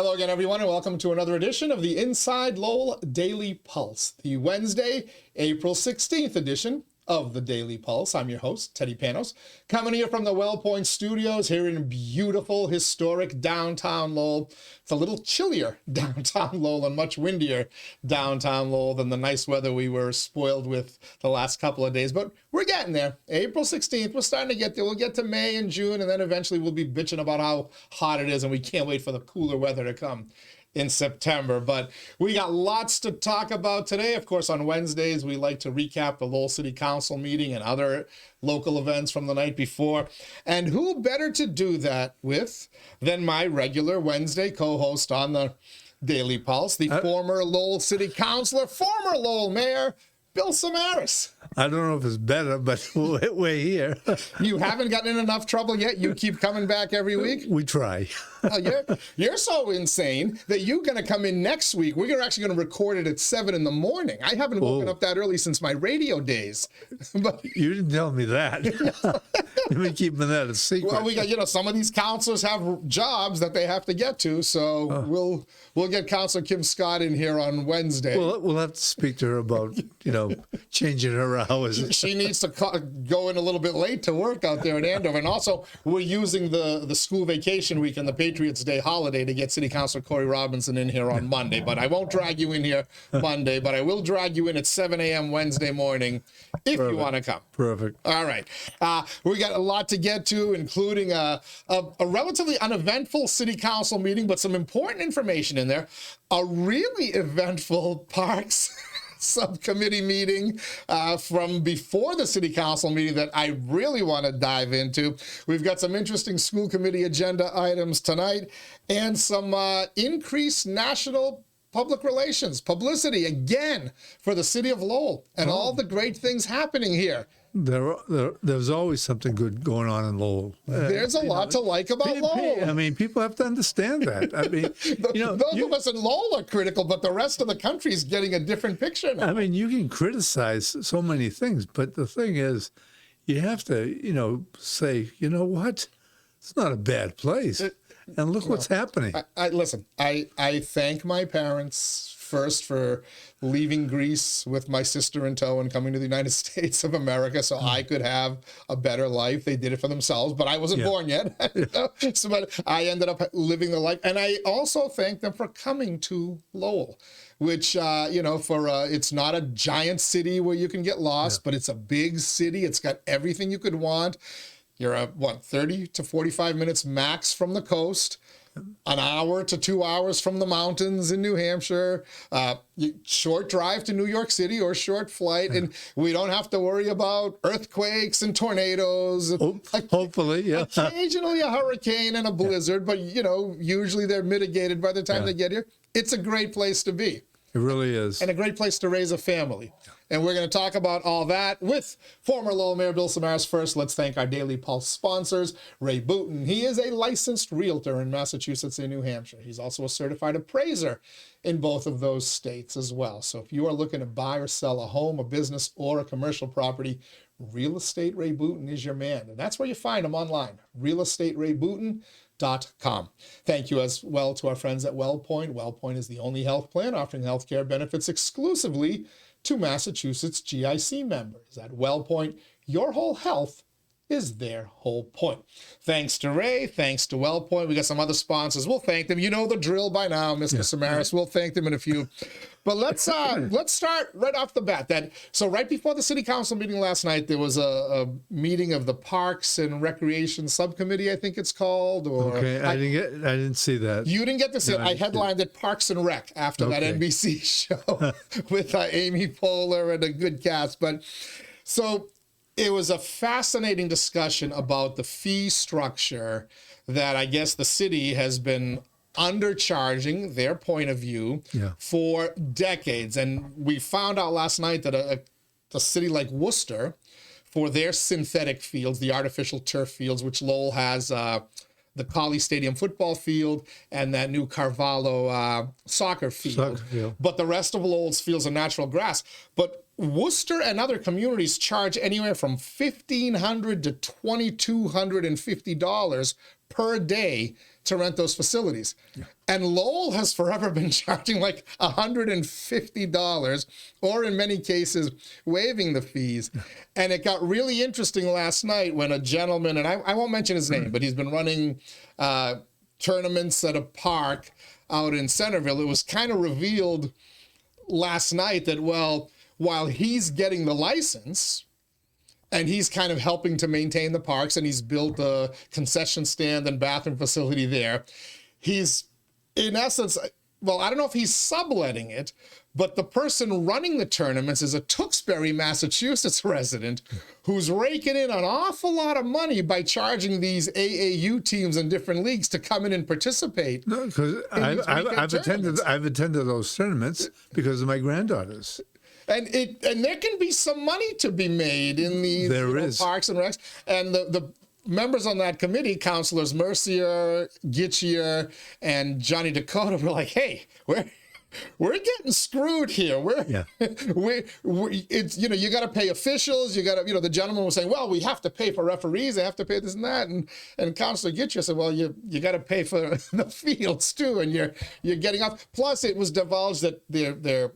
Hello again, everyone, and welcome to another edition of the Inside Lowell Daily Pulse, the Wednesday, April 16th edition of the Daily Pulse. I'm your host, 𝗕𝗶𝗹𝗆, coming here from the WellPoint Studios here in beautiful, historic downtown Lowell. It's a little chillier downtown Lowell and much windier downtown Lowell than the nice weather we were spoiled with the last couple of days, but we're getting there. April 16th, we're starting to get there. We'll get to May and June, and then eventually we'll be bitching about how hot it is, and we can't wait for the cooler weather to come in September. But we got lots to talk about today. Of course, on Wednesdays, we like to recap the Lowell City Council meeting and other local events from the night before. And who better to do that with than my regular Wednesday co-host on the Daily Pulse, the former Lowell City Councilor, former Lowell Mayor Bill Samaras. I don't know if it's better, but we're here. You haven't gotten in enough trouble yet? You keep coming back every week? We try. You're so insane that you're going to come in next week. We're actually going to record it at 7 in the morning. I haven't woken up that early since my radio days. But you didn't tell me that. You've been keeping that a secret. Well, we got, some of these counselors have jobs that they have to get to, so we'll get Councilor Kim Scott in here on Wednesday. We'll have to speak to her about, changing her hours. She needs to go in a little bit late to work out there in Andover. And also, we're using the school vacation week and the Patriots Day holiday to get City Councilor Corey Robinson in here on Monday. But I won't drag you in here Monday, but I will drag you in at 7 a.m. Wednesday morning if you want to come. Perfect. All right. We got a lot to get to, including a relatively uneventful City Council meeting, but some important information in there. A really eventful Parks subcommittee meeting from before the City Council meeting that I really want to dive into. We've got some interesting school committee agenda items tonight and some increased national public relations, publicity again for the city of Lowell and all the great things happening here. There's always something good going on in Lowell. There's a lot to like about Lowell. I mean, people have to understand that. I mean, those of us in Lowell are critical, but the rest of the country is getting a different picture now. I mean, you can criticize so many things, but the thing is, you have to, say, you know what? It's not a bad place. And look what's happening. Listen, I thank my parents first for leaving Greece with my sister in tow and coming to the United States of America so I could have a better life. They did it for themselves, but I wasn't born yet. But I ended up living the life. And I also thank them for coming to Lowell, which, it's not a giant city where you can get lost, but it's a big city. It's got everything you could want. You're 30 to 45 minutes max from the coast, an hour to 2 hours from the mountains in New Hampshire, short drive to New York City or short flight, and we don't have to worry about earthquakes and tornadoes. Hopefully, yeah. Occasionally a hurricane and a blizzard, but, usually they're mitigated by the time they get here. It's a great place to be. It really is. And a great place to raise a family. And we're going to talk about all that with former Lowell Mayor Bill Samaras. First, let's thank our Daily Pulse sponsors, Ray Booten. He is a licensed realtor in Massachusetts and New Hampshire. He's also a certified appraiser in both of those states as well. So if you are looking to buy or sell a home, a business, or a commercial property, Real Estate Ray Booten is your man. And that's where you find him online, realestaterayBooten.com. Thank you as well to our friends at WellPoint. WellPoint is the only health plan offering healthcare benefits exclusively to Massachusetts GIC members. At WellPoint, your whole health is their whole point. Thanks to Ray, thanks to WellPoint. We got some other sponsors. We'll thank them. You know the drill by now, Mr. Samaras. We'll thank them in a few. But let's start right off the bat. So right before the City Council meeting last night, there was a meeting of the Parks and Recreation Subcommittee, I think it's called. Okay, I didn't see that. You didn't get to see it. I headlined it Parks and Rec after that NBC show with Amy Poehler and a good cast. But so it was a fascinating discussion about the fee structure that I guess the city has been undercharging, their point of view, for decades. And we found out last night that a city like Worcester, for their synthetic fields, the artificial turf fields, which Lowell has the Colley Stadium football field and that new Carvalho soccer field. But the rest of Lowell's fields are natural grass. But Worcester and other communities charge anywhere from $1,500 to $2,250 per day to rent those facilities. Yeah. And Lowell has forever been charging like $150, or in many cases, waiving the fees. Yeah. And it got really interesting last night when a gentleman, and I won't mention his name, but he's been running tournaments at a park out in Centerville. It was kind of revealed last night that, well, while he's getting the license, and he's kind of helping to maintain the parks, and he's built a concession stand and bathroom facility there. He's, in essence, well, I don't know if he's subletting it, but the person running the tournaments is a Tewksbury, Massachusetts resident who's raking in an awful lot of money by charging these AAU teams in different leagues to come in and participate. No, because I've attended those tournaments because of my granddaughters. And there can be some money to be made in these parks and recs. And the members on that committee, Councilors Mercier, Gitchier, and Johnny Dakota, were like, "Hey, we're getting screwed here. It's, you got to pay officials. You got to, the gentleman was saying, well, we have to pay for referees. They have to pay this and that." And Councilor Gitchier said, well, you got to pay for the fields too, and you're getting off. Plus, it was divulged that they're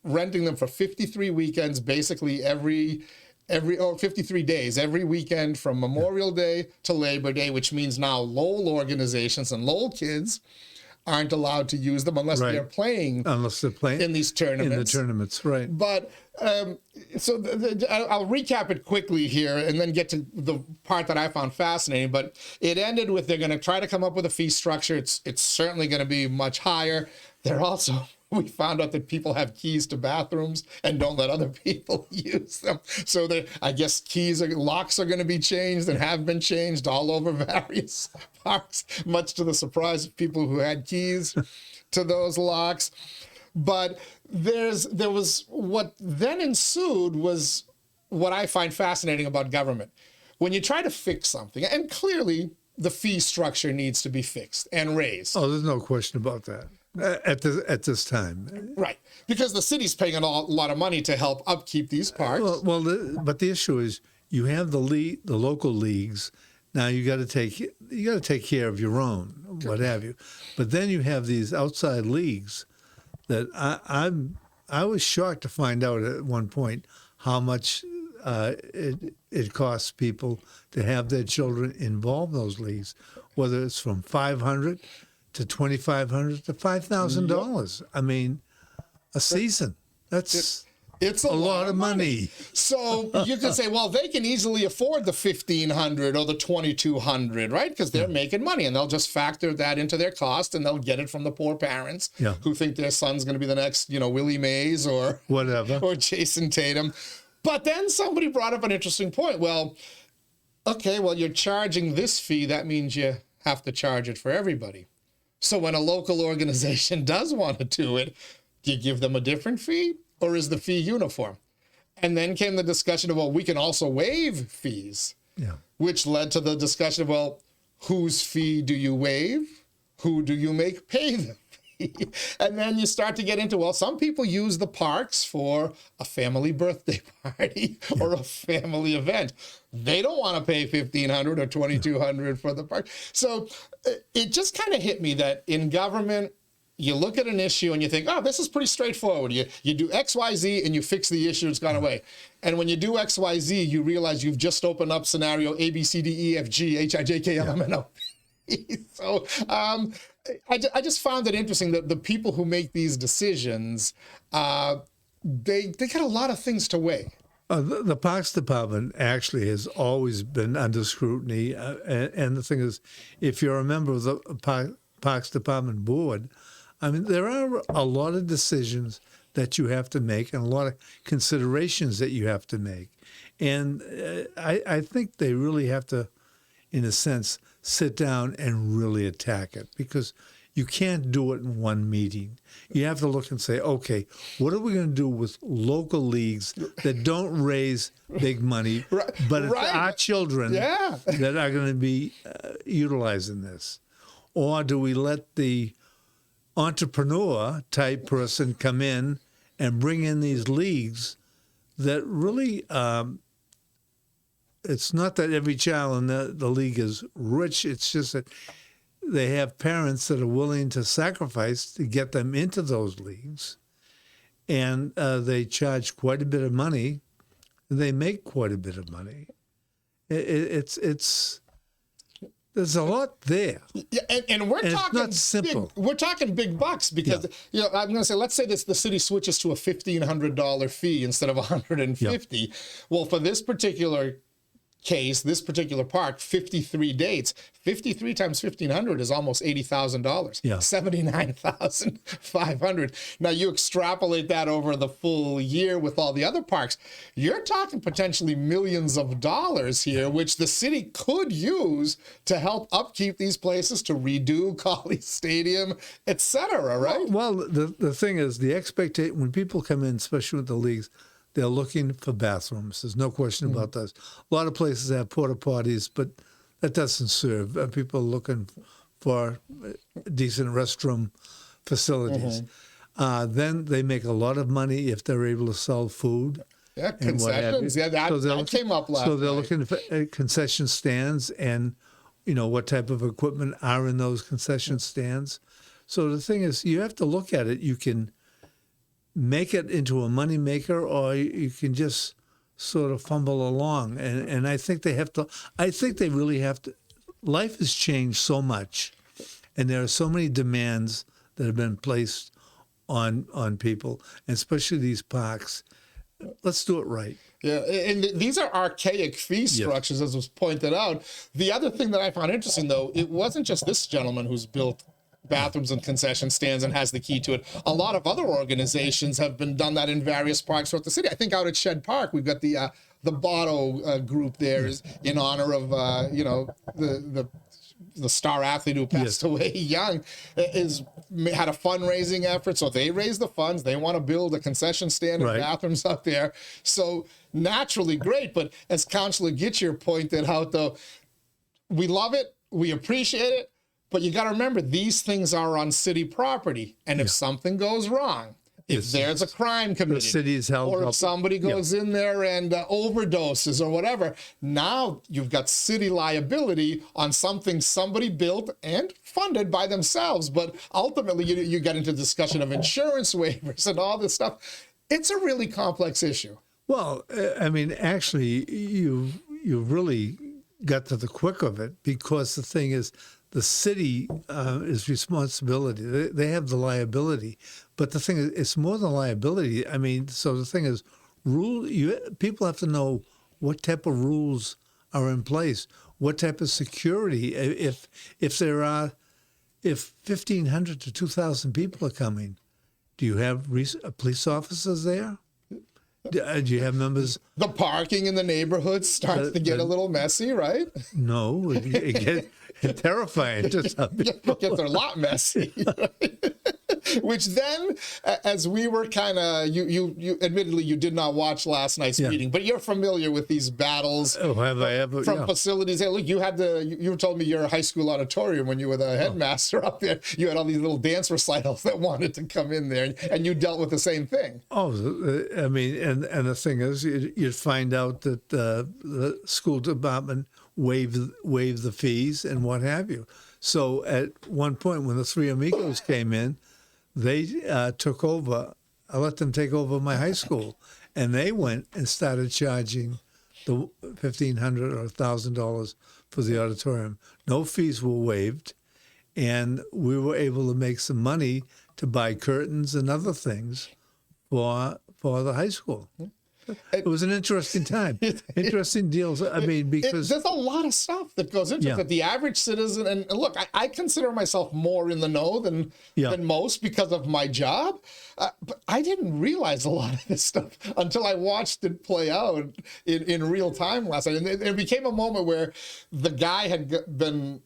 renting them for 53 weekends, basically every 53 days, every weekend from Memorial Day to Labor Day, which means now Lowell organizations and Lowell kids aren't allowed to use them unless they're playing in these tournaments. In the tournaments, right. But so I'll recap it quickly here and then get to the part that I found fascinating. But it ended with they're going to try to come up with a fee structure. It's certainly going to be much higher. They're also... We found out that people have keys to bathrooms and don't let other people use them. So I guess locks are going to be changed and have been changed all over various parks, much to the surprise of people who had keys to those locks. But there was what then ensued was what I find fascinating about government. When you try to fix something, and clearly the fee structure needs to be fixed and raised. Oh, there's no question about that. At this time, right? Because the city's paying a lot of money to help upkeep these parks. But the issue is you have the local leagues. Now you got to take care of your own, what have you. But then you have these outside leagues that I was shocked to find out at one point how much it costs people to have their children involved in those leagues, whether it's from $500 to $2,500 to $5,000. I mean, a season. It's a lot of money. So you can say, well, they can easily afford the $1,500 or the $2,200, right? Because they're making money, and they'll just factor that into their cost, and they'll get it from the poor parents who think their son's going to be the next, Willie Mays or whatever, or Jason Tatum. But then somebody brought up an interesting point. Well, okay, well, you're charging this fee. That means you have to charge it for everybody. So when a local organization does want to do it, do you give them a different fee, or is the fee uniform? And then came the discussion of, well, we can also waive fees, which led to the discussion of, well, whose fee do you waive? Who do you make pay the fee? And then you start to get into, well, some people use the parks for a family birthday party or a family event. They don't want to pay $1,500 or $2,200 for the park. So it just kind of hit me that in government, you look at an issue and you think, oh, this is pretty straightforward. You do X, Y, Z, and you fix the issue, it's gone away. And when you do X, Y, Z, you realize you've just opened up scenario A, B, C, D, E, F, G, H, I, J, K, L, M, N, O. So I just found it interesting that the people who make these decisions, they got a lot of things to weigh. The Parks Department actually has always been under scrutiny. And the thing is, if you're a member of the Parks Department board, I mean, there are a lot of decisions that you have to make and a lot of considerations that you have to make. And I think they really have to, in a sense, sit down and really attack it, because you can't do it in one meeting. You have to look and say, okay, what are we going to do with local leagues that don't raise big money, but it's our children that are going to be utilizing this? Or do we let the entrepreneur type person come in and bring in these leagues that really, it's not that every child in the league is rich. It's just that they have parents that are willing to sacrifice to get them into those leagues, and they charge quite a bit of money. They make quite a bit of money. It's there's a lot there. Yeah, and we're talking it's not simple. We're talking big bucks because I'm going to say, let's say the city switches to a $1,500 fee instead of $150. Yeah. Well, for this particular case, this particular park, 53 dates, 53 times 1,500 is almost $80,000. Yeah. 79,500. Now you extrapolate that over the full year with all the other parks, you're talking potentially millions of dollars here, which the city could use to help upkeep these places, to redo Colley Stadium, etc. Right? Well, the thing is, the expectation when people come in, especially with the leagues, they're looking for bathrooms. There's no question about that. A lot of places have porta potties, but that doesn't serve. People are looking for decent restroom facilities. Then they make a lot of money if they're able to sell food. Yeah, concessions. Yeah, that came up last So they're night. looking for concession stands and, what type of equipment are in those concession stands. So the thing is, you have to look at it. You can make it into a money maker, or you can just sort of fumble along. And I think they have to. I think they really have to. Life has changed so much, and there are so many demands that have been placed on people, and especially these parks. Let's do it right. Yeah, and these are archaic fee structures, as was pointed out. The other thing that I found interesting, though, it wasn't just this gentleman who's built bathrooms and concession stands and has the key to it. A lot of other organizations have done that in various parks throughout the city. I think out at Shed Park, we've got the 𝗏𝗏 group there is in honor of the star athlete who passed away young, had a fundraising effort. So they raised the funds. They want to build a concession stand and bathrooms up there. So naturally great. But as Councilor Gitcher pointed out, though, we love it. We appreciate it. But you got to remember, these things are on city property. And if something goes wrong, if there's a crime committed, the city's held or if up. somebody goes in there and overdoses or whatever, now you've got city liability on something somebody built and funded by themselves. But ultimately, you get into discussion of insurance waivers and all this stuff. It's a really complex issue. Well, I mean, actually, you really got to the quick of it, because the thing is, the city is responsibility. They have the liability. But the thing is, it's more than liability. I mean, so the thing is, people have to know what type of rules are in place, what type of security. If 1,500 to 2,000 people are coming, do you have police officers there? Do you have members? The parking in the neighborhood starts to get a little messy, right? No, it gets terrifying to some people. It gets a lot messy. Which then, as we were kind of, you admittedly you did not watch last night's meeting, but you're familiar with these battles. Oh, have I ever? From facilities. Hey, look, you told me your high school auditorium when you were the headmaster up there. You had all these little dance recitals that wanted to come in there, and you dealt with the same thing. Oh, I mean, and the thing is, you'd find out that the school department waived the fees and what have you. So at one point, when the Three Amigos came in, they took over. I let them take over my high school, and they went and started charging the $1,500 or $1,000 for the auditorium. No fees were waived, and we were able to make some money to buy curtains and other things for the high school. It was an interesting time. Interesting deals. I mean, because there's a lot of stuff that goes into it that the average citizen, and look, I consider myself more in the know than most because of my job, but I didn't realize a lot of this stuff until I watched it play out in real time last night. And it became a moment where the guy had been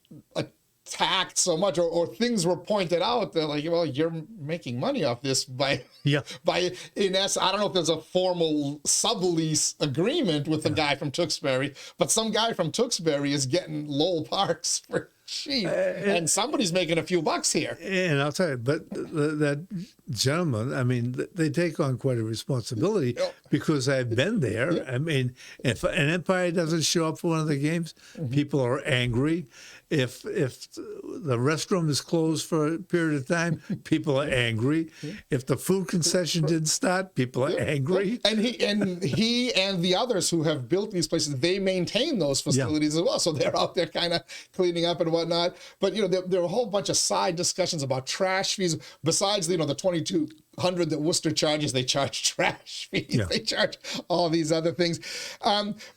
attacked so much, or things were pointed out that, like, well, you're making money off this by in essence, I don't know if there's a formal sublease agreement with the guy from Tewksbury, but some guy from Tewksbury is getting Lowell Parks for Gee, and somebody's making a few bucks here. And I'll tell you, but that gentleman, I mean, they take on quite a responsibility because I've been there. Yeah. I mean, if an Empire doesn't show up for one of the games, people are angry. If the restroom is closed for a period of time, people are angry. If the food concession didn't start, people are angry. And he and the others who have built these places, they maintain those facilities as well. So they're out there kind of cleaning up and whatnot. But there are a whole bunch of side discussions about trash fees. Besides the $2,200 that Worcester charges, they charge trash fees. Yeah. They charge all these other things.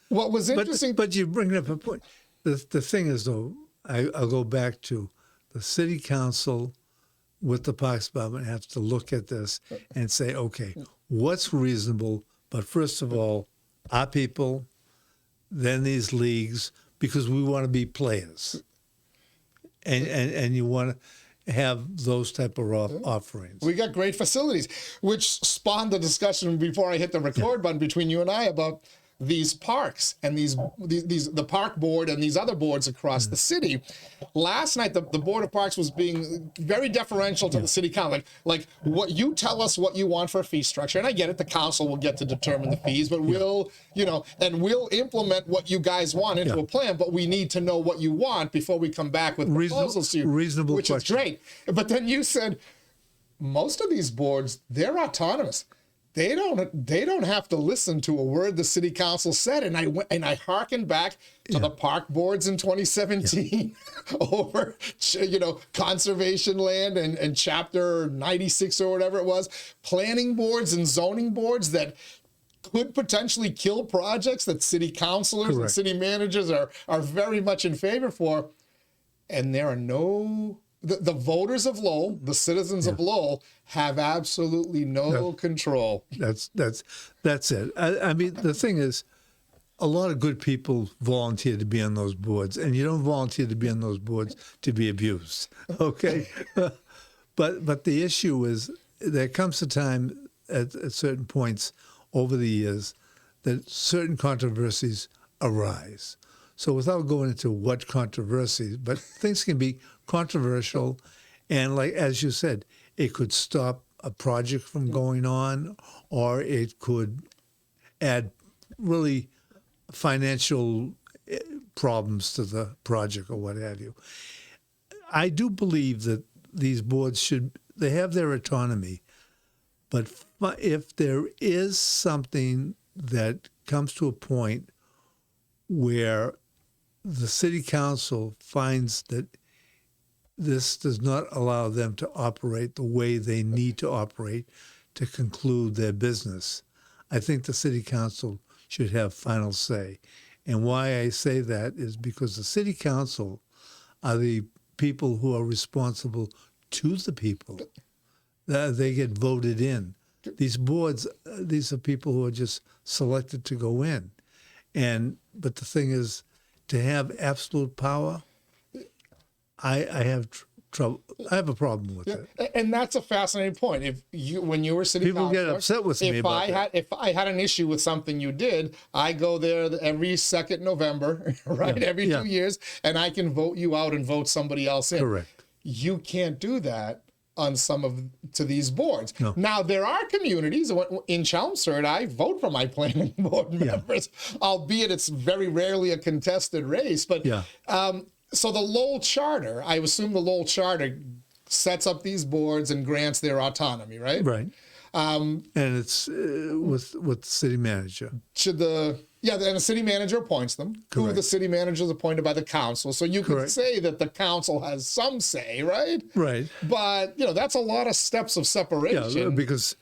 What was interesting, but you bring up a point. The thing is, though, I'll go back to the city council with the Parks Department have to look at this and say, okay, what's reasonable? But first of all, our people, then these leagues, because we want to be players, and you want to have those type of offerings. we got great facilities, which spawned the discussion before I hit the record button between you and I about these parks and the park board and these other boards across the city. Last night, the Board of Parks was being very deferential to the city council. Like what you tell us what you want for a fee structure, and I get it, the council will get to determine the fees, but we'll implement what you guys want into a plan, but we need to know what you want before we come back with proposals to you. Reasonable which question. is great. But then you said, most of these boards, they're autonomous. They don't have to listen to a word the city council said, and I hearkened back to the park boards in 2017 over conservation land and chapter 96 or whatever it was, planning boards and zoning boards that could potentially kill projects that city councilors and city managers are very much in favor for, and there are no. The voters of Lowell, the citizens of Lowell, have absolutely no control. That's it. I mean, the thing is, a lot of good people volunteer to be on those boards, and you don't volunteer to be on those boards to be abused. Okay, but the issue is there comes a time at certain points over the years that certain controversies arise. So without going into what controversies, but things can be controversial, and like as you said, it could stop a project from going on, or it could add really financial problems to the project or what have you. I do believe that these boards they have their autonomy, but if there is something that comes to a point where the city council finds that this does not allow them to operate the way they need to operate to conclude their business, I think the city council should have final say. And why I say that is because the city council are the people who are responsible to the people. They get voted in. These boards, these are people who are just selected to go in. But the thing is, to have absolute power, I have trouble. I have a problem with it. And that's a fascinating point. When you were city councilor, people get upset with me about that. If I had an issue with something you did, I go there every second November, right? Every 2 years, and I can vote you out and vote somebody else in. Correct. You can't do that on to these boards. No. Now, there are communities in Chelmsford, I vote for my planning board members, albeit it's very rarely a contested race. But so the Lowell Charter, I assume the Lowell Charter sets up these boards and grants their autonomy, right? Right. And it's with the city manager. And the city manager appoints them. Correct. Who the city manager is appointed by the council. So you could say that the council has some say, right? Right. But, that's a lot of steps of separation. Yeah, because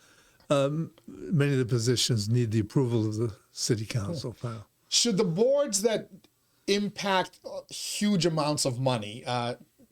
many of the positions need the approval of the city council. Should the boards that impact huge amounts of money,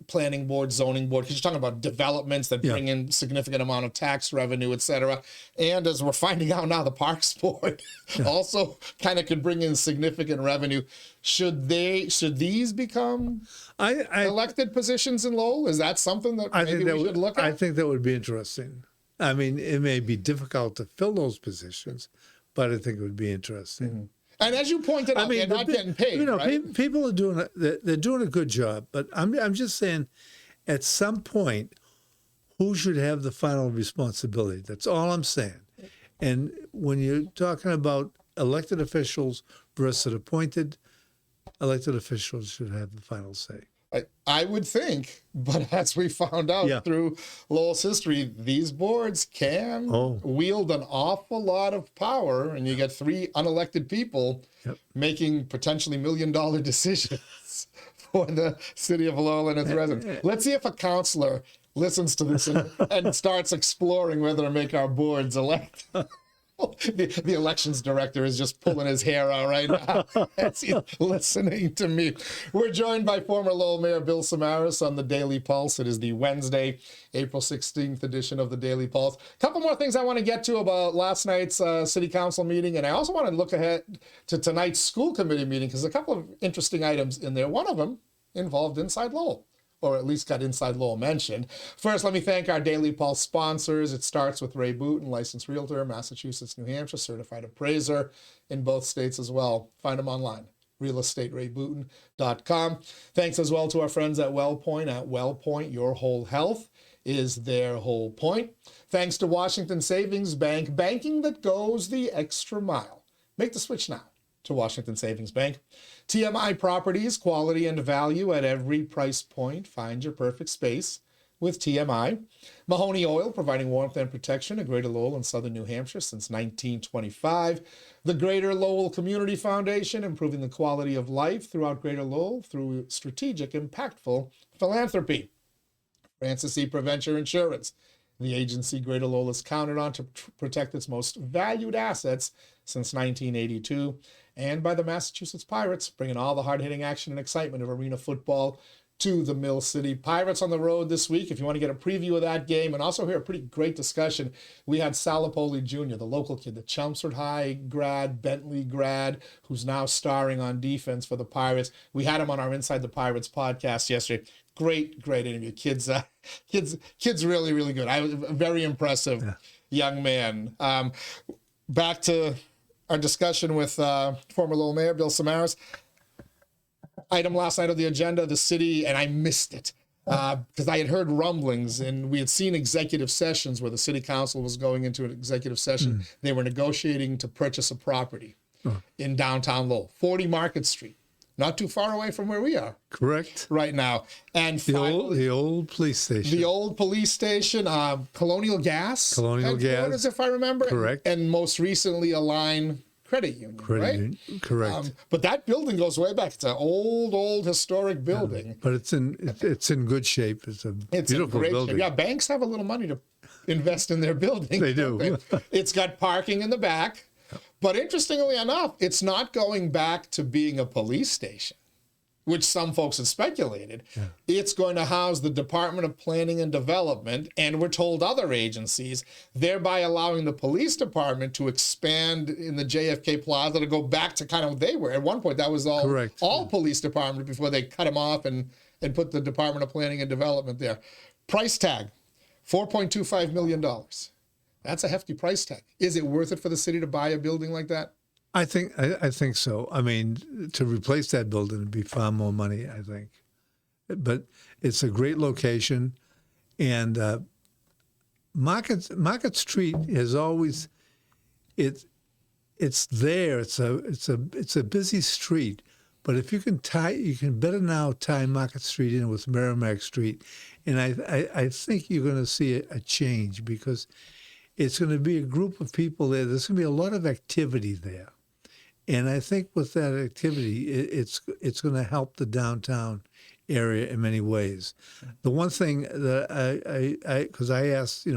planning board, zoning board, because you're talking about developments that bring in significant amount of tax revenue, et cetera. And as we're finding out now, the Parks Board also kind of could bring in significant revenue. Should these become elected positions in Lowell? Is that something that maybe we should look at? I think that would be interesting. I mean, it may be difficult to fill those positions, but I think it would be interesting. And as you pointed out, they're not getting paid, you know, right? people are doing they're doing a good job, but I'm just saying, at some point, who should have the final responsibility? That's all I'm saying. And when you're talking about elected officials versus appointed, elected officials should have the final say. I would think, but as we found out through Lowell's history, these boards can wield an awful lot of power, and you get 3 unelected people making potentially $1 million decisions for the city of Lowell and its residents. Let's see if a counselor listens to this and starts exploring whether to make our boards elect. The elections director is just pulling his hair out right now as he's listening to me. We're joined by former Lowell Mayor Bill Samaras on the Daily Pulse. It is the Wednesday, April 16th edition of the Daily Pulse. A couple more things I want to get to about last night's city council meeting, and I also want to look ahead to tonight's school committee meeting because a couple of interesting items in there. One of them involved Inside Lowell, or at least got Inside Lowell mentioned. First, let me thank our Daily Pulse sponsors. It starts with Ray Booten, licensed realtor, Massachusetts, New Hampshire, certified appraiser in both states as well. Find them online, realestaterayBooten.com. Thanks as well to our friends at WellPoint. At WellPoint, your whole health is their whole point. Thanks to Washington Savings Bank, banking that goes the extra mile. Make the switch now to Washington Savings Bank. TMI Properties, quality and value at every price point. Find your perfect space with TMI. Mahoney Oil, providing warmth and protection in Greater Lowell and Southern New Hampshire since 1925. The Greater Lowell Community Foundation, improving the quality of life throughout Greater Lowell through strategic, impactful philanthropy. Francis E. Preventure Insurance, the agency Greater Lowell has counted on to protect its most valued assets since 1982. And by the Massachusetts Pirates, bringing all the hard-hitting action and excitement of arena football to the Mill City. Pirates on the road this week. If you want to get a preview of that game and also hear a pretty great discussion, we had Salapoli Jr., the local kid, the Chelmsford High grad, Bentley grad, who's now starring on defense for the Pirates. We had him on our Inside the Pirates podcast yesterday. Great interview. Kids really, really good. I was a very impressive young man. Back to our discussion with former Lowell Mayor Bill Samaras. Item last night on the agenda, the city, and I missed it because I had heard rumblings and we had seen executive sessions where the city council was going into an executive session. They were negotiating to purchase a property in downtown Lowell, 40 Market Street, not too far away from where we are. Correct. Right now. And the old police station. The old police station, Colonial Gas. Colonial Gas, if I remember. Correct. And most recently, a line credit union, right? Correct. But that building goes way back. It's an old historic building. But it's in good shape. It's a beautiful building. Shape. Yeah, banks have a little money to invest in their building. They do. It's got parking in the back. But interestingly enough, it's not going back to being a police station, which some folks have speculated. It's going to house the Department of Planning and Development, and we're told other agencies, thereby allowing the police department to expand in the JFK Plaza to go back to kind of what they were. At one point, that was all police department before they cut them off and put the Department of Planning and Development there. Price tag, $4.25 million. That's a hefty price tag. Is it worth it for the city to buy a building like that? I think so. I mean, to replace that building would be far more money, I think. But it's a great location, and Market Street has always it's there. It's a busy street, but if you can better now tie Market Street in with Merrimack Street, and I think you're going to see a change because it's going to be a group of people there. There's going to be a lot of activity there. And I think with that activity, it's going to help the downtown area in many ways. The one thing that because I asked,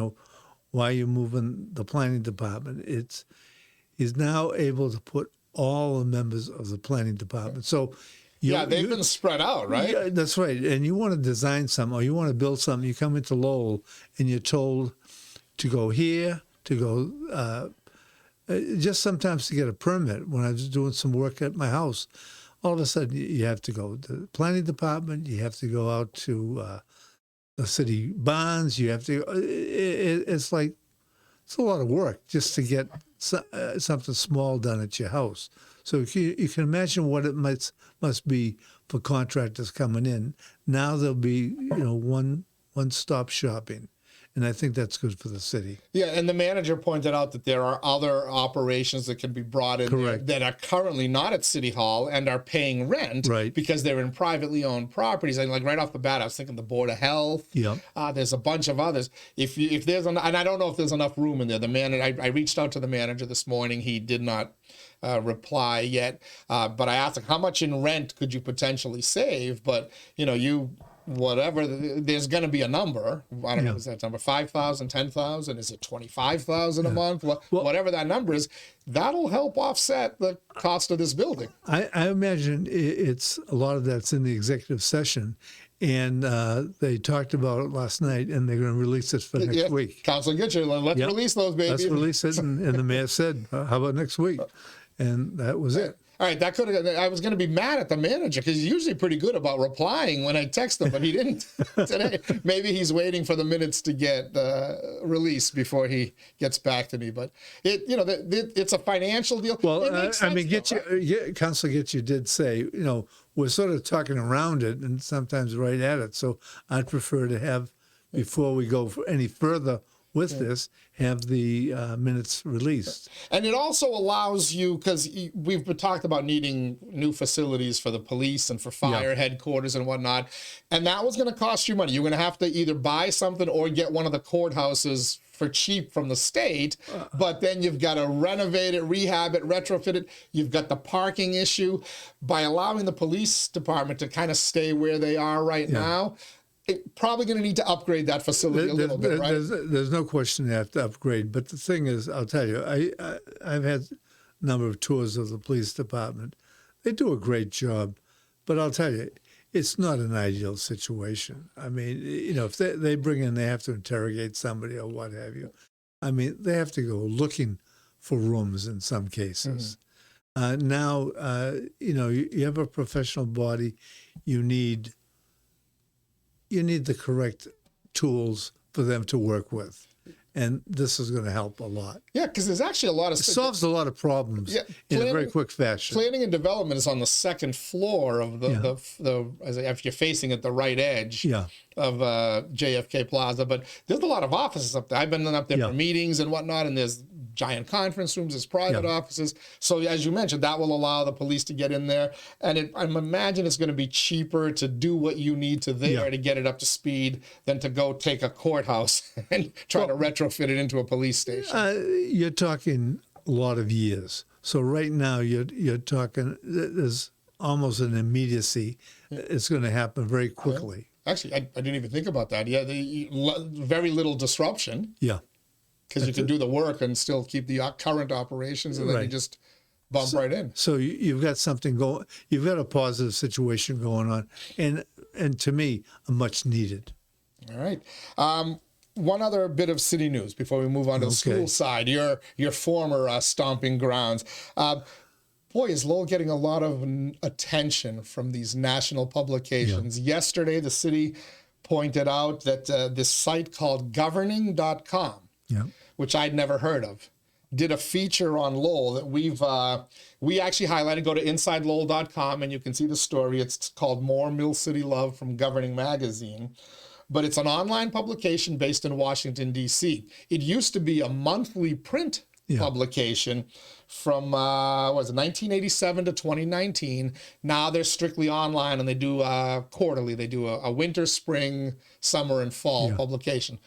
why are you moving the planning department? He's now able to put all the members of the planning department. So they've been spread out, right? Yeah, that's right. And you want to design something or you want to build something, you come into Lowell and you're told to go here, to go just sometimes to get a permit. When I was doing some work at my house, all of a sudden you have to go to the planning department, you have to go out to the city bonds, you have to, it's a lot of work just to get something small done at your house. So you can imagine what it must be for contractors coming in. Now there'll be one-stop shopping, and I think that's good for the city. Yeah, and the manager pointed out that there are other operations that can be brought in there that are currently not at City Hall and are paying rent because they're in privately owned properties. And like right off the bat, I was thinking the Board of Health. Yeah. There's a bunch of others. If there's and I don't know if there's enough room in there. The manager, I reached out to the manager this morning. He did not reply yet, but I asked him how much in rent could you potentially save. But whatever, there's going to be a number. I don't know, is that number 5,000, 10,000? Is it 25,000 a month? Whatever that number is, that'll help offset the cost of this building. I imagine it's a lot of that's in the executive session, and they talked about it last night, and they're going to release it for next week. Councilor Gitcher, let's release those, baby. Let's release it, and the mayor said, how about next week? And that was it. All right, I was going to be mad at the manager because he's usually pretty good about replying when I text him, but he didn't today. Maybe he's waiting for the minutes to get released before he gets back to me. But it's a financial deal. Well, Councilor Gitcher did say, we're sort of talking around it and sometimes right at it. So I'd prefer to have, before we go any further with this, have the minutes released. And it also allows you, because we've talked about needing new facilities for the police and for fire headquarters and whatnot, and that was going to cost you money. You're going to have to either buy something or get one of the courthouses for cheap from the state, but then you've got to renovate it, rehab it, retrofit it. You've got the parking issue. By allowing the police department to kind of stay where they are right now, probably going to need to upgrade that facility a little bit, right? There's no question they have to upgrade. But the thing is, I'll tell you, I've had a number of tours of the police department. They do a great job. But I'll tell you, it's not an ideal situation. I mean, if they bring in, they have to interrogate somebody or what have you. I mean, they have to go looking for rooms in some cases. Now, you have a professional body. You need the correct tools for them to work with. And this is going to help a lot. Yeah, because there's actually a lot of... It solves a lot of problems in a very quick fashion. Planning and development is on the second floor of if you're facing at the right edge of JFK Plaza. But there's a lot of offices up there. I've been up there for meetings and whatnot, and there's giant conference rooms, there's private offices. So as you mentioned, that will allow the police to get in there. And I imagine it's going to be cheaper to do what you need to there to get it up to speed than to go take a courthouse and try to retrofit it into a police station. You're talking a lot of years. So right now you're talking, there's almost an immediacy. It's going to happen very quickly. Actually, I didn't even think about that. Yeah, very little disruption. Yeah. Because you can do the work and still keep the current operations, and then you just bump right in. So you've got something going. You've got a positive situation going on, and to me, a much needed. All right. One other bit of city news before we move on to the school side. Your former stomping grounds. Boy, is Lowell getting a lot of attention from these national publications. Yesterday, the city pointed out that this site called governing.com, which I'd never heard of, did a feature on Lowell that we actually highlighted. Go to InsideLowell.com and you can see the story. It's called More Mill City Love from Governing Magazine. But it's an online publication based in Washington, D.C. It used to be a monthly print publication from 1987 to 2019. Now they're strictly online, and they do quarterly. They do a winter, spring, summer, and fall publication.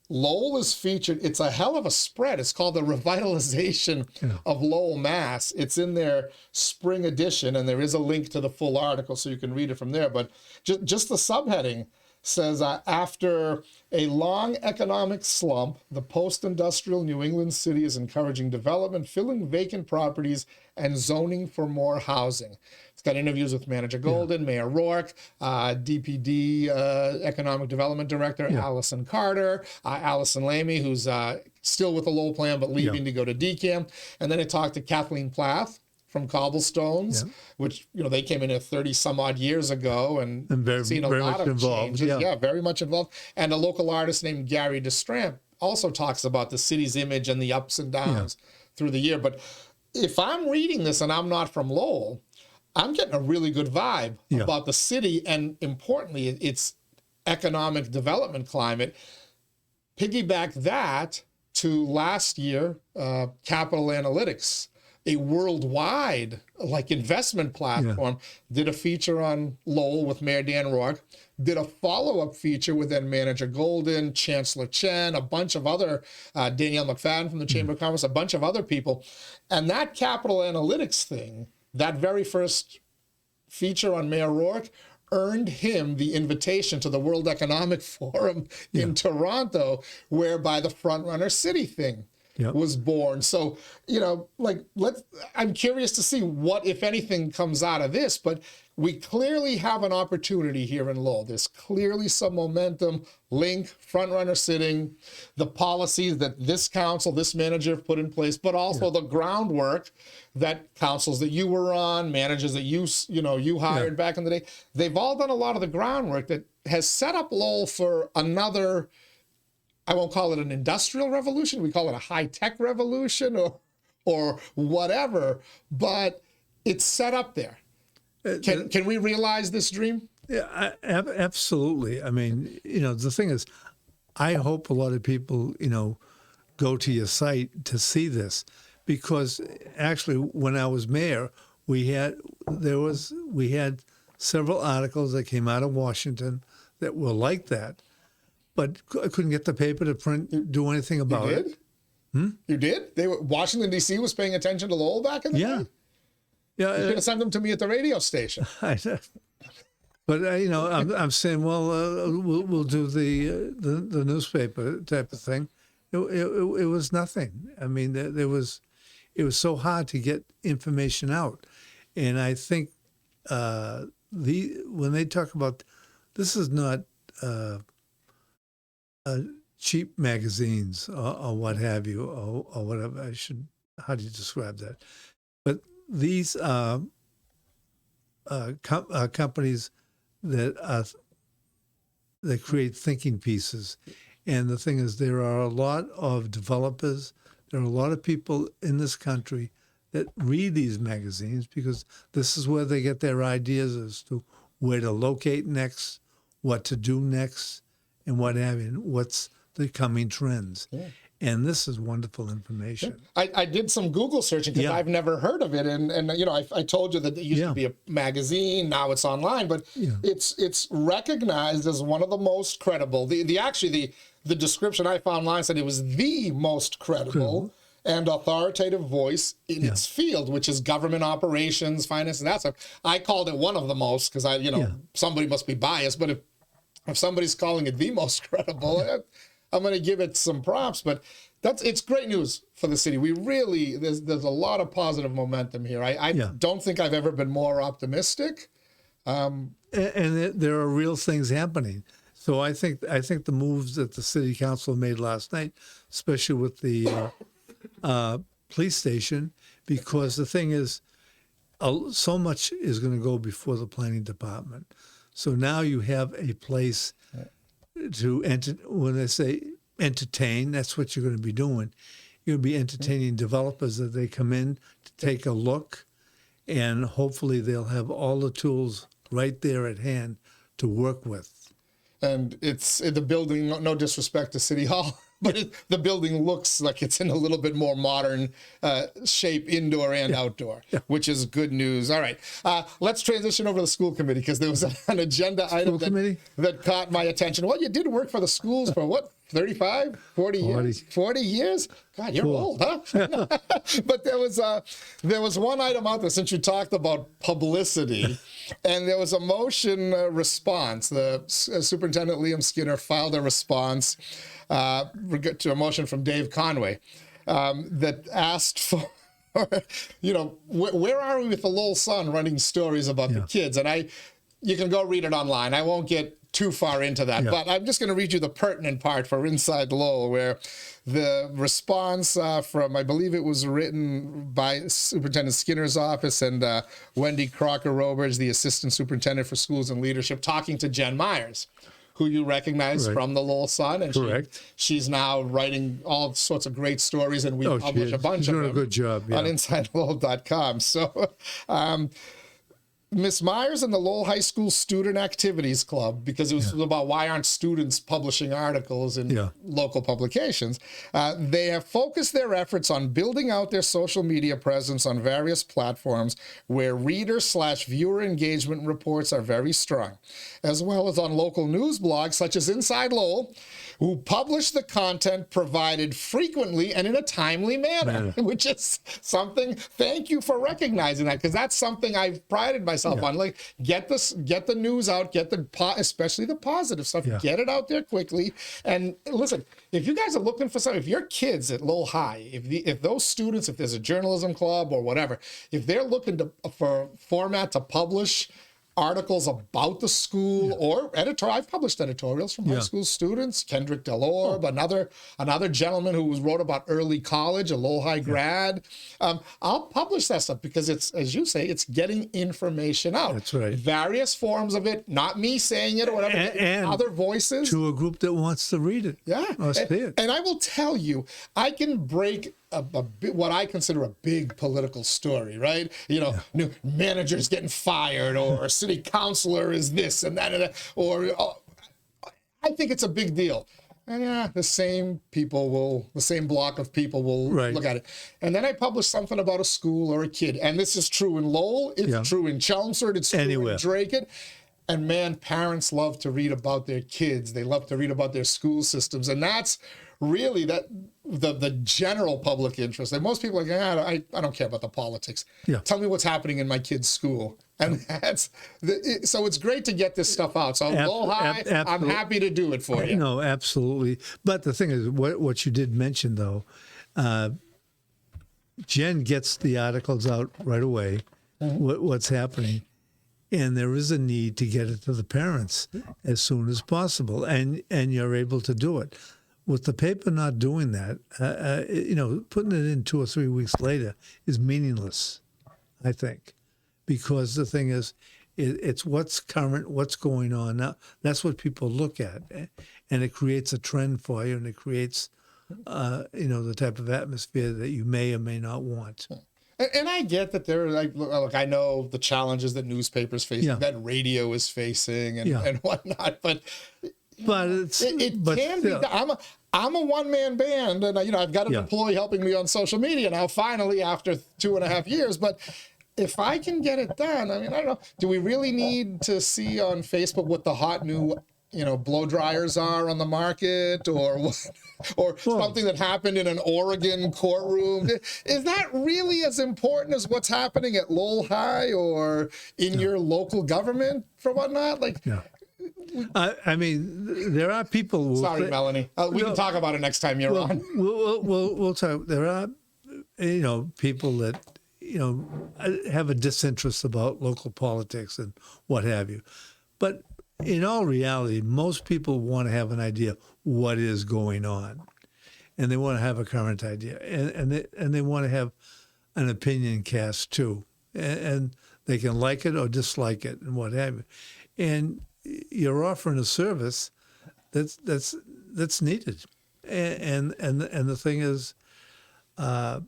Lowell is featured. It's a hell of a spread. It's called The Revitalization of Lowell, Mass. It's in their spring edition, and there is a link to the full article so you can read it from there. But just the subheading says, after a long economic slump, the post-industrial New England city is encouraging development, filling vacant properties, and zoning for more housing. It's got interviews with Manager Golden, Mayor 𝗕𝗏, DPD Economic Development Director Allison Carter, Allison Lamy, who's still with the Lowell plan but leaving to go to DCAM. And then I talked to Kathleen Plath from Cobblestones, which, they came in 30 some odd years ago and seen a lot of changes. Yeah, very much involved. And a local artist named Gary DeStramp also talks about the city's image and the ups and downs through the year. But if I'm reading this and I'm not from Lowell, I'm getting a really good vibe about the city and, importantly, its economic development climate. Piggyback that to last year, Capital Analytics, a worldwide investment platform, did a feature on Lowell with Mayor 𝗕𝗏𝗏, did a follow-up feature with then Manager Golden, Chancellor Chen, a bunch of other, Danielle McFadden from the Chamber of Commerce, a bunch of other people. And that Capital Analytics thing, that very first feature on Mayor 𝗏𝗏, earned him the invitation to the World Economic Forum in Toronto, whereby the Frontrunner City thing was born. So, I'm curious to see what, if anything, comes out of this, but we clearly have an opportunity here in Lowell. There's clearly some momentum, link, Frontrunner sitting, the policies that this council, this manager have put in place, but also the groundwork that councils that you were on, managers that you hired back in the day, they've all done a lot of the groundwork that has set up Lowell for another, I won't call it an industrial revolution, we call it a high-tech revolution or whatever, but it's set up there. Can we realize this dream? Yeah, absolutely. I mean, the thing is, I hope a lot of people, go to your site to see this, because actually, when I was mayor, we had several articles that came out of Washington that were like that, but I couldn't get the paper to print, do anything about it. You did? Washington, D.C. was paying attention to Lowell back in the day? Yeah, you could have sent them to me at the radio station. But I'm saying, well, we'll do the newspaper type of thing. It was nothing. I mean, it was so hard to get information out, and I think when they talk about this is not cheap magazines or what have you or whatever. How do you describe that? But these companies that create thinking pieces. And the thing is, there are a lot of developers, there are a lot of people in this country that read these magazines because this is where they get their ideas as to where to locate next, what to do next, and what have you, what's the coming trends. And this is wonderful information. I did some Google searching because I've never heard of it. And I told you that it used to be a magazine. Now it's online, but it's recognized as one of the most credible. The description I found online said it was the most credible and authoritative voice in its field, which is government operations, finance, and that stuff. I called it one of the most because somebody must be biased. But if somebody's calling it the most credible, I'm going to give it some props, but it's great news for the city. We really, there's a lot of positive momentum here. I don't think I've ever been more optimistic. And there are real things happening. So I think the moves that the city council made last night, especially with the police station, because the thing is, so much is going to go before the planning department. So now you have a place to when they say entertain, that's what you're going to be doing. You're going to be entertaining developers that they come in to take a look, and hopefully they'll have all the tools right there at hand to work with. And it's the building, no disrespect to City Hall, but the building looks like it's in a little bit more modern shape, indoor and outdoor, which is good news. All right, let's transition over to the school committee because there was an agenda item that caught my attention. Well, you did work for the schools for what, 35, 40 years? 40 years? God, you're old, huh? But there was one item out there, since you talked about publicity, and there was a motion response. The Superintendent Liam Skinner filed a response to a motion from Dave Conway that asked for, where are we with the Lowell Sun running stories about the kids? And you can go read it online. I won't get too far into that, but I'm just going to read you the pertinent part for Inside Lowell, where the response from, I believe it was written by Superintendent Skinner's office and Wendy Crocker-Roberts, the Assistant Superintendent for Schools and Leadership, talking to Jen Myers, who you recognize from the Lowell Sun, and Correct. she's now writing all sorts of great stories, and we publish a bunch She's of doing them a good job, yeah. on InsideLowell.com. So, Miss Myers and the Lowell High School Student Activities Club, because it was about why aren't students publishing articles in local publications. They have focused their efforts on building out their social media presence on various platforms where reader/viewer engagement reports are very strong, as well as on local news blogs such as Inside Lowell, who publish the content provided frequently and in a timely manner, which is something. Thank you for recognizing that, because that's something I've prided myself on. Like, get the news out, especially the positive stuff, get it out there quickly. And listen, if you guys are looking for something, if your kids at Lowell High, if those students, if there's a journalism club or whatever, if they're looking for format to publish articles about the school or I've published editorials from high school students. Kendrick �11, another gentleman who wrote about early college, a Lowell High grad. I'll publish that stuff because it's, as you say, it's getting information out. That's right. Various forms of it, not me saying it or whatever, and other voices. To a group that wants to read it. Yeah. Or see it. And I will tell you, I can break what I consider a big political story, right? New managers getting fired, or a city councilor is this and that, or I think it's a big deal. And the same block of people will look at it. And then I publish something about a school or a kid. And this is true in Lowell, it's true in Chelmsford, it's true in Drake. And man, parents love to read about their kids. They love to read about their school systems. And that's really the general public interest. And most people are like, I don't care about the politics. Tell me what's happening in my kid's school. And so it's great to get this stuff out. So Lowell High, I'm happy to do it for you. No, absolutely. But the thing is, what you did mention, though, Jen gets the articles out right away, what's happening. And there is a need to get it to the parents as soon as possible. And you're able to do it. With the paper not doing that, putting it in 2 or 3 weeks later is meaningless, I think, because the thing is, it's what's current, what's going on now. That's what people look at, and it creates a trend for you, and it creates, the type of atmosphere that you may or may not want. And I get that there are look, I know the challenges that newspapers face, that radio is facing, and whatnot, but. It can be. I'm a one-man band, and I've got an employee helping me on social media now. Finally, after 2.5 years, but if I can get it done, I don't know. Do we really need to see on Facebook what the hot new blow dryers are on the market, or something that happened in an Oregon courtroom? Is that really as important as what's happening at Lowell High or in your local government for whatnot? There are people. Sorry, Melanie. We can talk about it next time you're on. We'll talk. There are, people that, have a disinterest about local politics and what have you. But in all reality, most people want to have an idea what is going on, and they want to have a current idea, and they want to have an opinion cast too, and they can like it or dislike it and what have you, and you're offering a service that's needed, and the thing is, I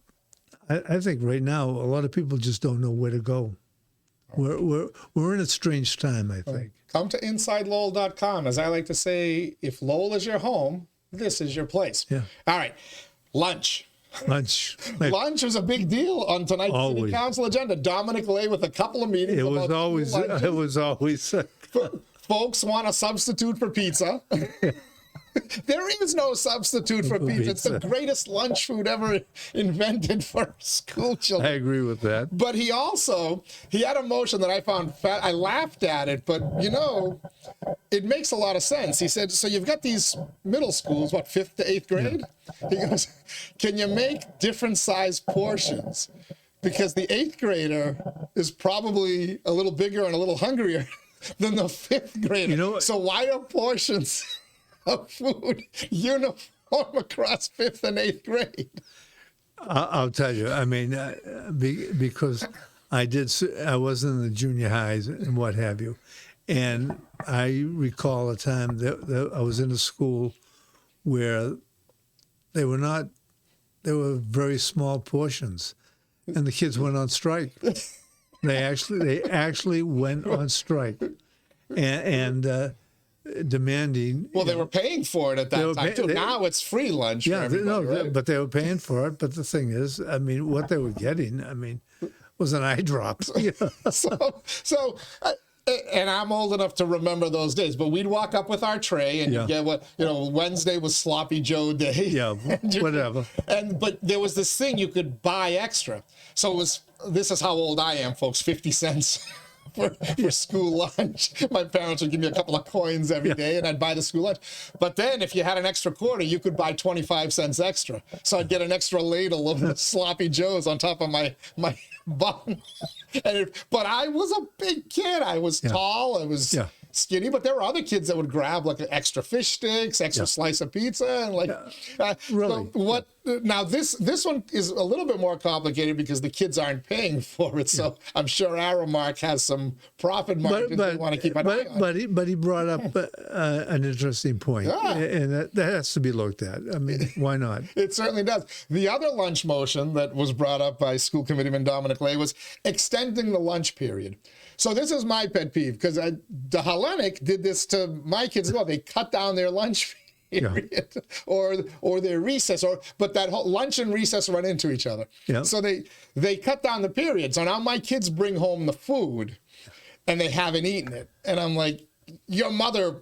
think right now a lot of people just don't know where to go. We're in a strange time, I think. Come to InsideLowell.com. As I like to say, if Lowell is your home, this is your place. Yeah. All right, lunch. Lunch was a big deal on tonight's City Council agenda. Dominic Lay with a couple of meetings. It was always. Folks want a substitute for pizza. There is no substitute for pizza. It's the greatest lunch food ever invented for school children. I agree with that. But he had a motion that I found fat. I laughed at it, but it makes a lot of sense. He said, so you've got these middle schools, 5th to 8th grade? Yeah. He goes, can you make different size portions? Because the 8th grader is probably a little bigger and a little hungrier than the 5th grader. So why are portions of food uniform across 5th and 8th grade? I'll tell you. Because I was in the junior highs and what have you, And I recall a time that I was in a school where they were very small portions, and the kids went on strike. They actually went on strike, and demanding. Well, they were paying for it at that time too. Now it's free lunch. Yeah, for everybody, right? but they were paying for it. But the thing is, I mean, what they were getting, I mean, was an eye drop. You know? And I'm old enough to remember those days, but we'd walk up with our tray and you get Wednesday was Sloppy Joe Day. Yeah, whatever. But there was this thing you could buy extra. So this is how old I am, folks, 50 cents for school lunch. My parents would give me a couple of coins every day and I'd buy the school lunch. But then if you had an extra quarter, you could buy 25 cents extra. So I'd get an extra ladle of Sloppy Joes on top of my bun. But I was a big kid. I was tall. I was skinny. But there were other kids that would grab like an extra fish sticks, extra slice of pizza, and really. So now this one is a little bit more complicated because the kids aren't paying for it. So I'm sure Aramark has some profit margins they want to keep an eye on. But he brought up an interesting point, and that has to be looked at. I mean, why not? It certainly does. The other lunch motion that was brought up by School Committeeman Dominic Lay was extending the lunch period. So this is my pet peeve because the Hellenic did this to my kids as well. They cut down their lunch period or their recess, but that whole lunch and recess run into each other. Yeah. So they cut down the period. So now my kids bring home the food and they haven't eaten it. And I'm like, your mother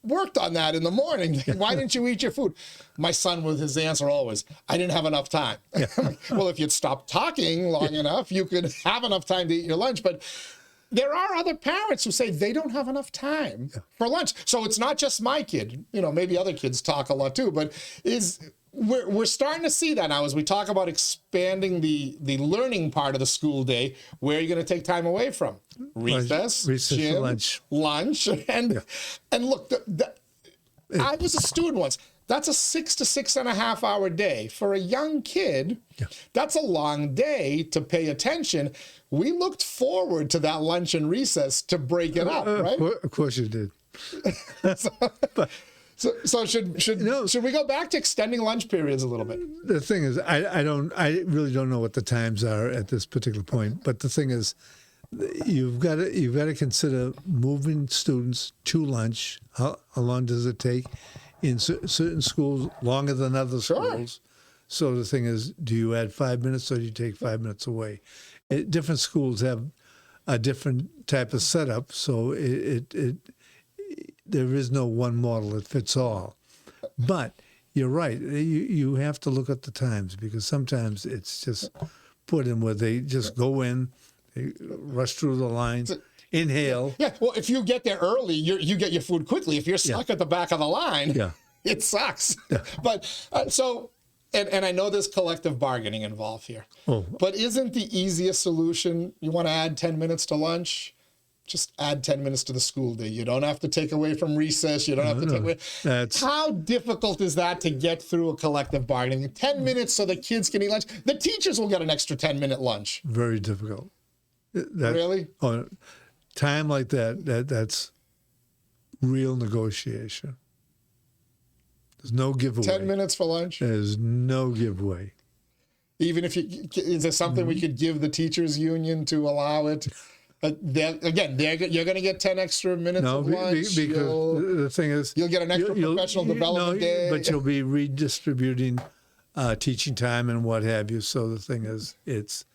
worked on that in the morning. Why didn't you eat your food? My son, with his answer always, I didn't have enough time. Well, if you'd stop talking long enough, you could have enough time to eat your lunch. But there are other parents who say they don't have enough time for lunch. So it's not just my kid. You know, maybe other kids talk a lot too, but we're starting to see that now as we talk about expanding the learning part of the school day. Where are you going to take time away from? Recess, gym, lunch. And look, I was a student once. That's a 6 to 6.5 hour day. For a young kid, that's a long day to pay attention. We looked forward to that lunch and recess to break it up, right? Of course you did. So should we go back to extending lunch periods a little bit? The thing is, I really don't know what the times are at this particular point. But the thing is, you've got to consider moving students to lunch. How long does it take? In certain schools, longer than other schools. So the thing is, do you add 5 minutes or do you take 5 minutes away? Different schools have a different type of setup, so there is no one model that fits all. But you're right. You have to look at the times because sometimes it's just put in where they just go in, they rush through the line. Inhale. Yeah. Well, if you get there early, you get your food quickly. If you're stuck at the back of the line, it sucks. Yeah. But and I know there's collective bargaining involved here. Oh. But isn't the easiest solution, you want to add 10 minutes to lunch? Just add 10 minutes to the school day. You don't have to take away from recess. You don't have to take away. How difficult is that to get through a collective bargaining? 10 minutes so the kids can eat lunch. The teachers will get an extra 10-minute lunch. Very difficult. Really? Oh, time like that's real negotiation. There's no giveaway. 10 minutes for lunch? There's no giveaway. Even if is there something we could give the teachers union to allow it? You're going to get 10 extra minutes of lunch. Because the thing is, you'll get an extra professional development day. But you'll be redistributing teaching time and what have you. So the thing is, it's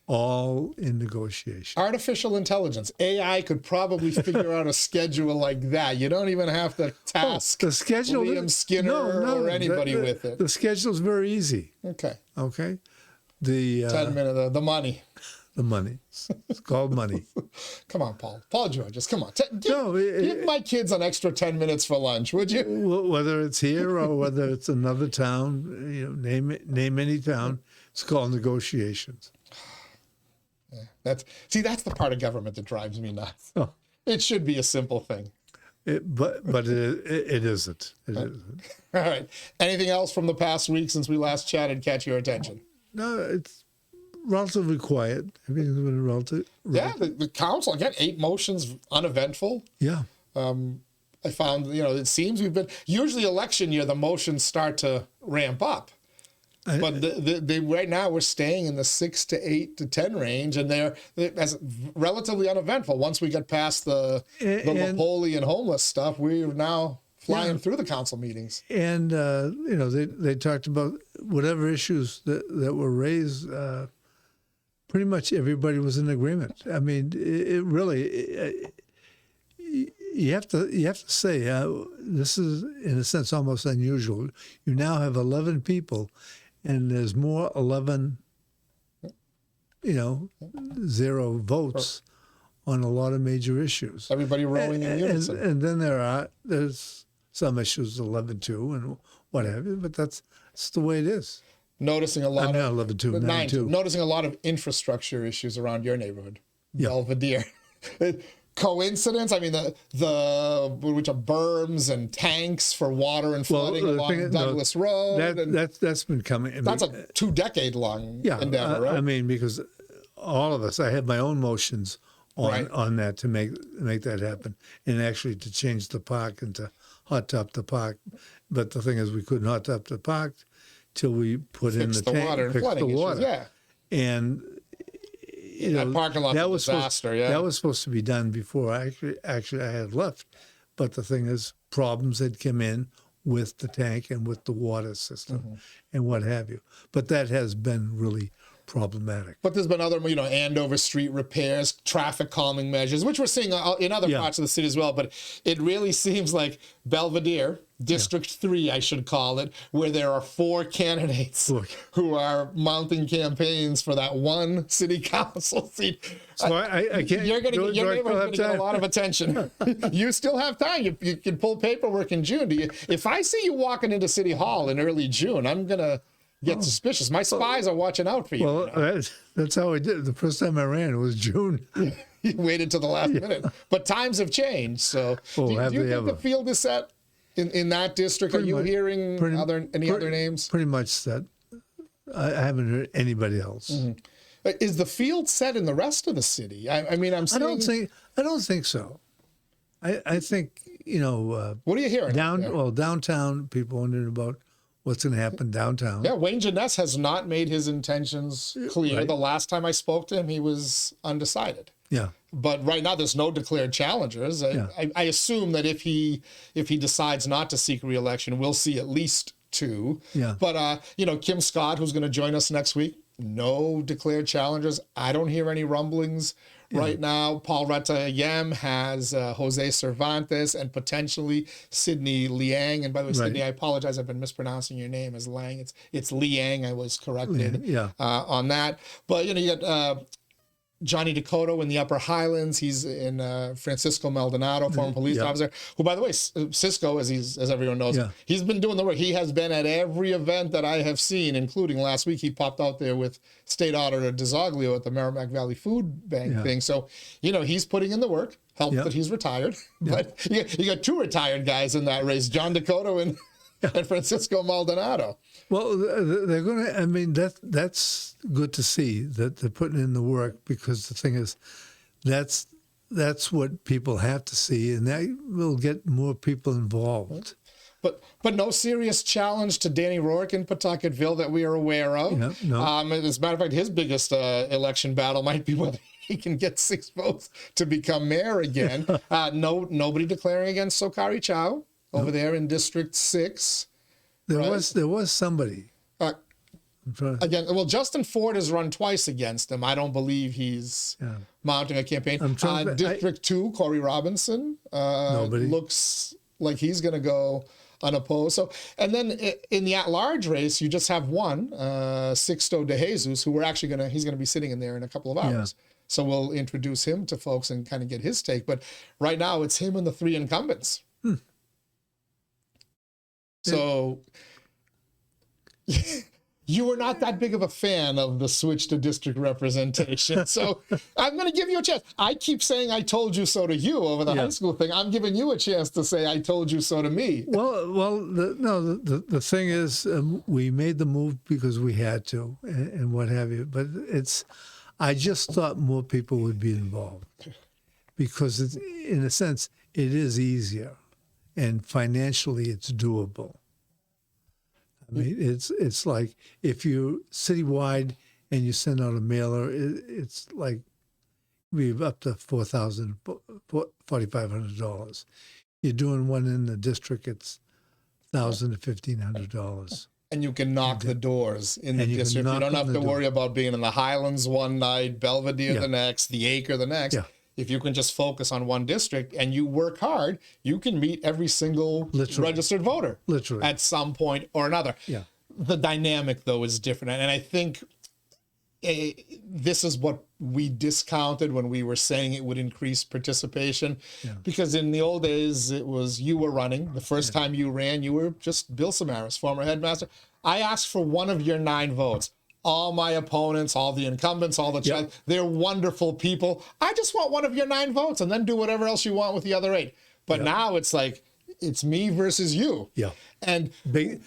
all in negotiation. Artificial intelligence, AI could probably figure out a schedule like that. You don't even have to task the schedule, Liam Skinner or anybody with it. The schedule's very easy. Okay. The 10 minutes, the money. The money. It's called money. Come on, Paul Georges, come on. Give my kids an extra 10 minutes for lunch, would you? Whether it's here or whether it's another town, name any town, it's called negotiations. That's the part of government that drives me nuts. Oh. It should be a simple thing. But it isn't. It isn't. All right. Anything else from the past week since we last chatted catch your attention? No, relatively quiet. Everything's been relative. Yeah, the council, again, 8 motions, uneventful. Yeah. I found, it seems we've been, usually election year, the motions start to ramp up. But they right now we're staying in the 6 to 8 to 10 range, and they're as relatively uneventful. Once we get past the Napoleon homeless stuff, we're now flying through the council meetings. And they talked about whatever issues that were raised. Pretty much everybody was in agreement. I mean, it really. You have to say this is in a sense almost unusual. You now have 11 people. And there's more 11, 0 votes on a lot of major issues. Everybody rowing in unison. And then there's some issues 11-2 and what have you, but that's the way it is. Noticing a lot of 11-2, 9-2. Noticing a lot of infrastructure issues around your neighborhood, Belvedere. Coincidence? I mean, the which are berms and tanks for water and flooding along Douglas Road. That's been coming. That's a 2-decade-long endeavor, right? I mean, because all of us, I have my own motions on that to make that happen, and actually to change the park and to hot top the park. But the thing is, we couldn't hot top the park till we put in the tank, water and fix the water, issues, and. That parking lot was a disaster. That was supposed to be done before actually I had left, but the thing is, problems had come in with the tank and with the water system and what have you. But that has been really problematic. But there's been other, Andover Street repairs, traffic calming measures, which we're seeing in other parts of the city as well. But it really seems like Belvedere, District 3, I should call it, where there are 4 candidates who are mounting campaigns for that one city council seat. So I can't. Your neighborhood's going to get a lot of attention. You still have time. You can pull paperwork in June. If I see you walking into City Hall in early June, I'm going to get suspicious. My spies are watching out for you. Well, that's how I did it. The first time I ran, it was June. You waited till the last minute. But times have changed. So do you think the field is set in that district? Are you hearing any other names? Pretty much set. I haven't heard anybody else. Is the field set in the rest of the city? I mean, I'm saying... I don't think so. I think, what are you hearing? Downtown, people wondering about what's going to happen downtown. Yeah, Wayne Jeunesse has not made his intentions clear. Right. The last time I spoke to him, he was undecided. Yeah. But right now, there's no declared challengers. I assume that if he decides not to seek re-election, we'll see at least 2. Yeah. But, Kim Scott, who's going to join us next week, no declared challengers. I don't hear any rumblings right now. Paul 𝗵𝗃𝗃 has Jose Cervantes and potentially Sidney Liang. And by the way, Sidney, I apologize. I've been mispronouncing your name as Lang. It's Liang. I was corrected on that. But, you got Johnny Dakota in the Upper Highlands. He's in Francisco Maldonado, former police officer, who, by the way, Cisco, as everyone knows, he's been doing the work. He has been at every event that I have seen, including last week. He popped out there with State Auditor DeZoglio at the Merrimack Valley Food Bank thing. So, he's putting in the work. Helped that he's retired. But you got 2 retired guys in that race, John Dakota and Francisco Maldonado. Well, they're going to, I mean, that's good to see that they're putting in the work, because the thing is, that's what people have to see, and that will get more people involved. But no serious challenge to Danny Rourke in Pawtucketville that we are aware of. No. As a matter of fact, his biggest election battle might be whether he can get 6 votes to become mayor again. Nobody declaring against Sokari Chow over there in District 6. There was somebody. Again, well, Justin Ford has run twice against him. I don't believe he's mounting a campaign. District 2, Corey Robinson looks like he's going to go unopposed. So, and then in the at-large race, you just have one, Sixto De Jesus, who he's going to be sitting in there in a couple of hours. So we'll introduce him to folks and kind of get his take. But right now, it's him and the 3 incumbents. So you were not that big of a fan of the switch to district representation. So I'm going to give you a chance. I keep saying I told you so to you over the high school thing. I'm giving you a chance to say I told you so to me. The thing is, we made the move because we had to and what have you. But I just thought more people would be involved because in a sense, it is easier and financially it's doable. I mean, it's like if you're citywide and you send out a mailer, it's like we've up to $4,500. You're doing one in the district, it's $1,000 to $1,500. And you can knock the doors in the district. You don't have to worry about being in the Highlands one night, Belvedere the next, the Acre the next. Yeah. If you can just focus on one district and you work hard, you can meet every single registered voter at some point or another. Yeah. The dynamic, though, is different. And I think this is what we discounted when we were saying it would increase participation. Yeah. Because in the old days, it was you were running. The first time you ran, you were just Bill Samaras, former headmaster. I asked for one of your 9 votes. All my opponents, all the incumbents, all the they're wonderful people. I just want one of your 9 votes and then do whatever else you want with the other 8. But now it's like, it's me versus you. Yeah. And big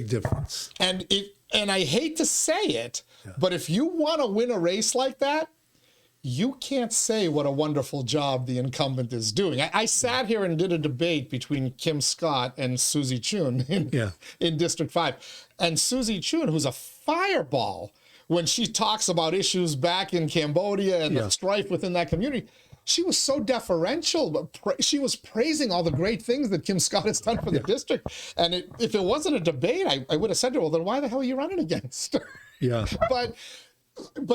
difference. And I hate to say it, but if you want to win a race like that, you can't say what a wonderful job the incumbent is doing. I sat here and did a debate between Kim Scott and Susie Chun in District 5. And Susie Chun, who's a fireball when she talks about issues back in Cambodia and the strife within that community, she was so deferential, but she was praising all the great things that Kim Scott has done for the district. And if it wasn't a debate, I would have said to her, well, then why the hell are you running against her? Yeah. But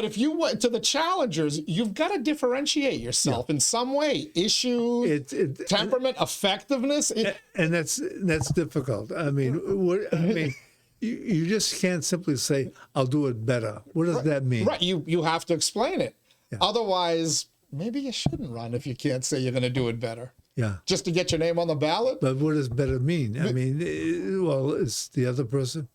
if you went to the challengers, you've got to differentiate yourself in some way. Issue, temperament, effectiveness. And that's difficult. I mean, you just can't simply say, I'll do it better. What does that mean? Right. You have to explain it. Yeah. Otherwise, maybe you shouldn't run if you can't say you're going to do it better. Yeah. Just to get your name on the ballot? But what does better mean? I mean, well, is the other person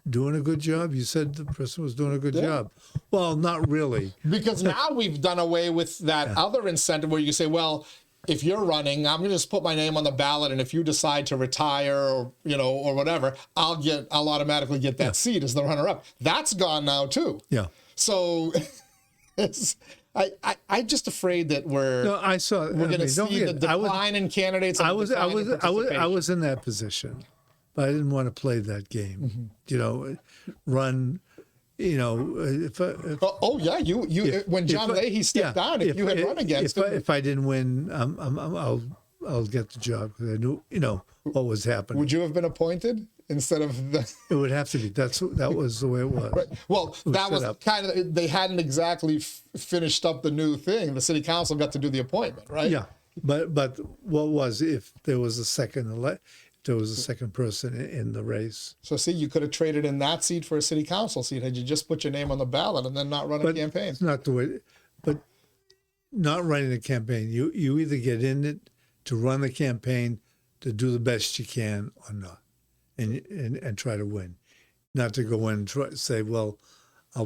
doing a good job? You said the person was doing a good job. Well, not really. Because now we've done away with that other incentive where you say, well, if you're running, I'm going to just put my name on the ballot, and if you decide to retire or whatever, I'll automatically get that seat as the runner-up. That's gone now too. Yeah. So I'm just afraid that we're going to see the decline in candidates. I was in that position. But I didn't want to play that game, run, when John Leahy stepped down, if you had run against him. If I didn't win, I'll get the job because I knew, what was happening. Would you have been appointed instead of the? It would have to be. That was the way it was. Right. Well, that was kind of, they hadn't exactly finished up the new thing. The city council got to do the appointment, right? Yeah. But what was if there was a second person in the race. So see, you could have traded in that seat for a city council seat had you just put your name on the ballot and then not run a campaign. It's not the way, but not running a campaign. You either get in it to run the campaign to do the best you can or not, and try to win, not to go in and try to say, well, I'll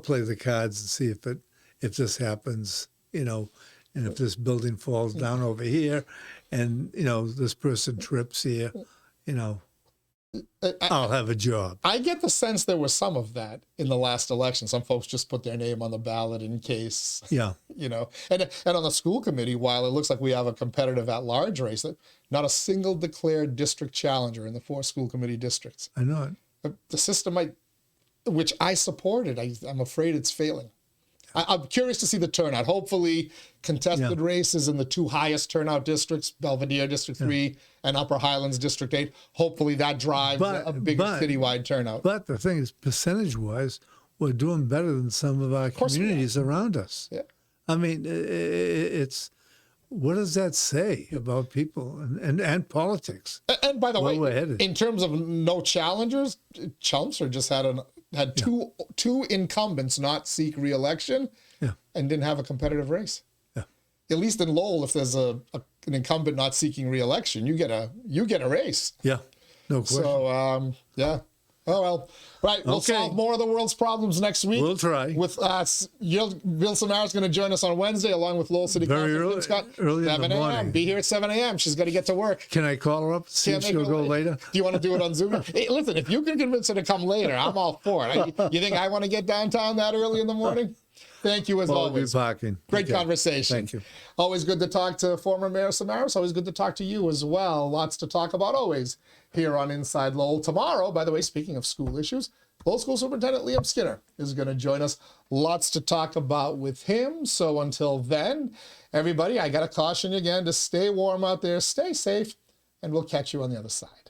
play the cards and see if this happens, and if this building falls down over here, and this person trips here, I'll have a job. I get the sense there was some of that in the last election. Some folks just put their name on the ballot in case. Yeah. And on the school committee, while it looks like we have a competitive at-large race, not a single declared district challenger in the 4 school committee districts. I know it. The system which I supported, I'm afraid it's failing. I'm curious to see the turnout. Hopefully, contested races in the 2 highest turnout districts, Belvedere District 3 and Upper Highlands District 8. Hopefully, that drives a bigger citywide turnout. But the thing is, percentage-wise, we're doing better than some of our communities around us. Yeah. I mean, it's what does that say about people and politics? And by the way, in terms of no challengers, Chelmsford just had two incumbents not seek re-election and didn't have a competitive race. Yeah. At least in Lowell, if there's an incumbent not seeking re-election, you get a race. Yeah, no question. So Oh, well. Right. We'll Okay. solve more of the world's problems next week. We'll try. With Bill Samaras going to join us on Wednesday, along with Lowell City Very Councilman early- Scott. early in the 7 a.m. morning. Be here at 7 a.m. She's got to get to work. Can I call her up, see if Can't she'll make go her later? Do you want to do it on Zoom? Hey, listen, if you can convince her to come later, I'm all for it. You think I want to get downtown that early in the morning? Thank you as Well, always. good parking. Great Okay. conversation. Thank you. Always good to talk to former Mayor Samaras. Always good to talk to you as well. Lots to talk about always here on Inside Lowell. Tomorrow, by the way, speaking of school issues, Lowell School Superintendent Liam Skinner is going to join us. Lots to talk about with him. So until then, everybody, I got to caution you again to stay warm out there, stay safe, and we'll catch you on the other side.